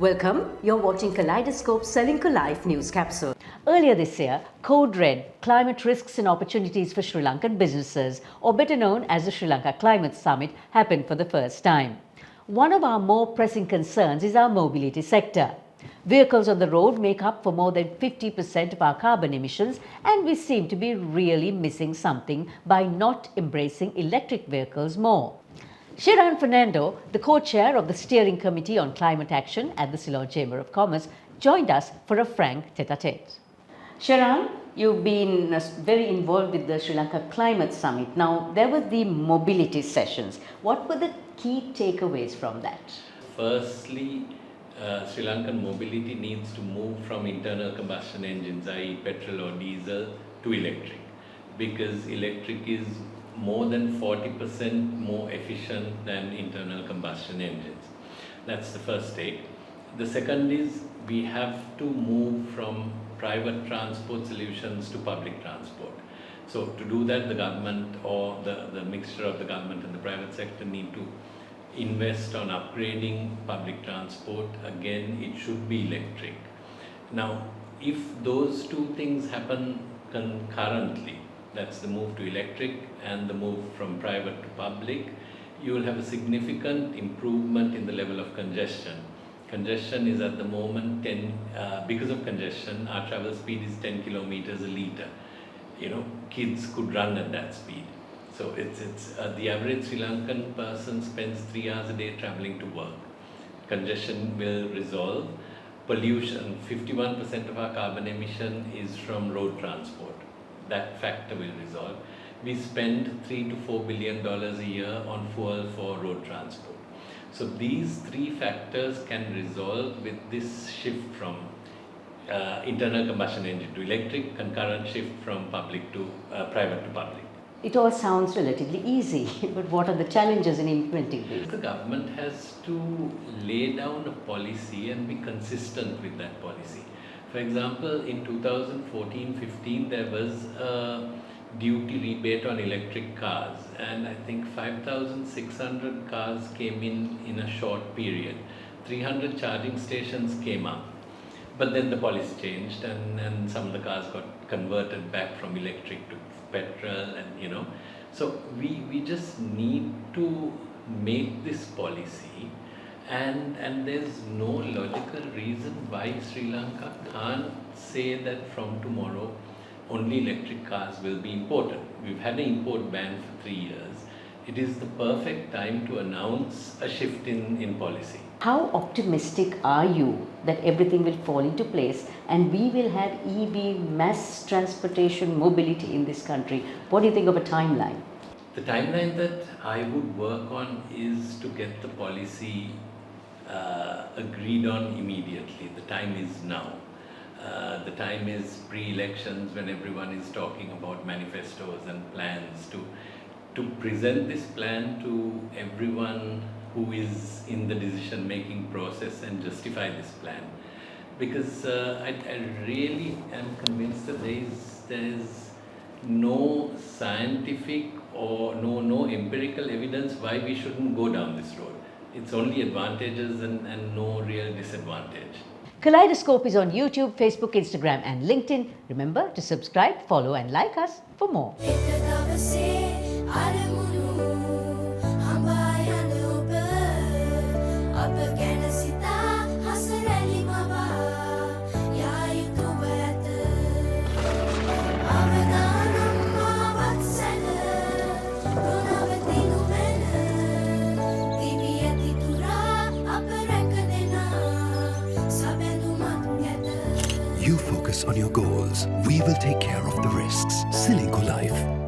Welcome, you're watching Kaleidoscope Srilanka Life News Capsule. Earlier this year, Code Red, Climate Risks and Opportunities for Sri Lankan Businesses, or better known as the Sri Lanka Climate Summit, happened for the first time. One of our more pressing concerns is our mobility sector. Vehicles on the road make up for more than 50% of our carbon emissions, and we seem to be really missing something by not embracing electric vehicles more. Sheran Fernando, the co-chair of the Steering Committee on Climate Action at the Ceylon Chamber of Commerce, joined us for a frank tete-a-tete. Sheran, you've been very involved with the Sri Lanka Climate Summit. Now, there were the mobility sessions. What were the key takeaways from that? Firstly, Sri Lankan mobility needs to move from internal combustion engines, i.e. petrol or diesel, to electric, because electric is more than 40% more efficient than internal combustion engines. That's the first take. The second is we have to move from private transport solutions to public transport. So to do that, the government or the mixture of the government and the private sector need to invest on upgrading public transport. Again, it should be electric. Now, if those two things happen concurrently, that's the move to electric and the move from private to public, you will have a significant improvement in the level of congestion. Congestion is at the moment because of congestion, our travel speed is 10 kilometers a liter. Kids could run at that speed. So it's the average Sri Lankan person spends 3 hours a day traveling to work. Congestion will resolve. Pollution, 51% of our carbon emission is from road transport. That factor will resolve. We spend $3 to $4 billion a year on fuel for road transport. So these three factors can resolve with this shift from internal combustion engine to electric, concurrent shift from public to private to public. It all sounds relatively easy, but what are the challenges in implementing this? The government has to lay down a policy and be consistent with that policy. For example, in 2014-15, there was a duty rebate on electric cars, and I think 5,600 cars came in a short period. 300 charging stations came up. But then the policy changed, and some of the cars got converted back from electric to petrol, and so we just need to make this policy, and there's no logical reason why Sri Lanka can't say that from tomorrow only electric cars will be imported. We've had an import ban for 3 years. It is the perfect time to announce a shift in policy. How optimistic are you that everything will fall into place and we will have EV mass transportation mobility in this country? What do you think of a timeline? The timeline that I would work on is to get the policy agreed on immediately. The time is now. The time is pre-elections, when everyone is talking about manifestos and plans, to present this plan to everyone who is in the decision-making process and justify this plan. Because I really am convinced that there is no scientific or no empirical evidence why we shouldn't go down this road. It's only advantages and no real disadvantage. Kaleidoscope is on YouTube, Facebook, Instagram and LinkedIn. Remember to subscribe, follow and like us for more. You focus on your goals. We will take care of the risks. Srilanka Life.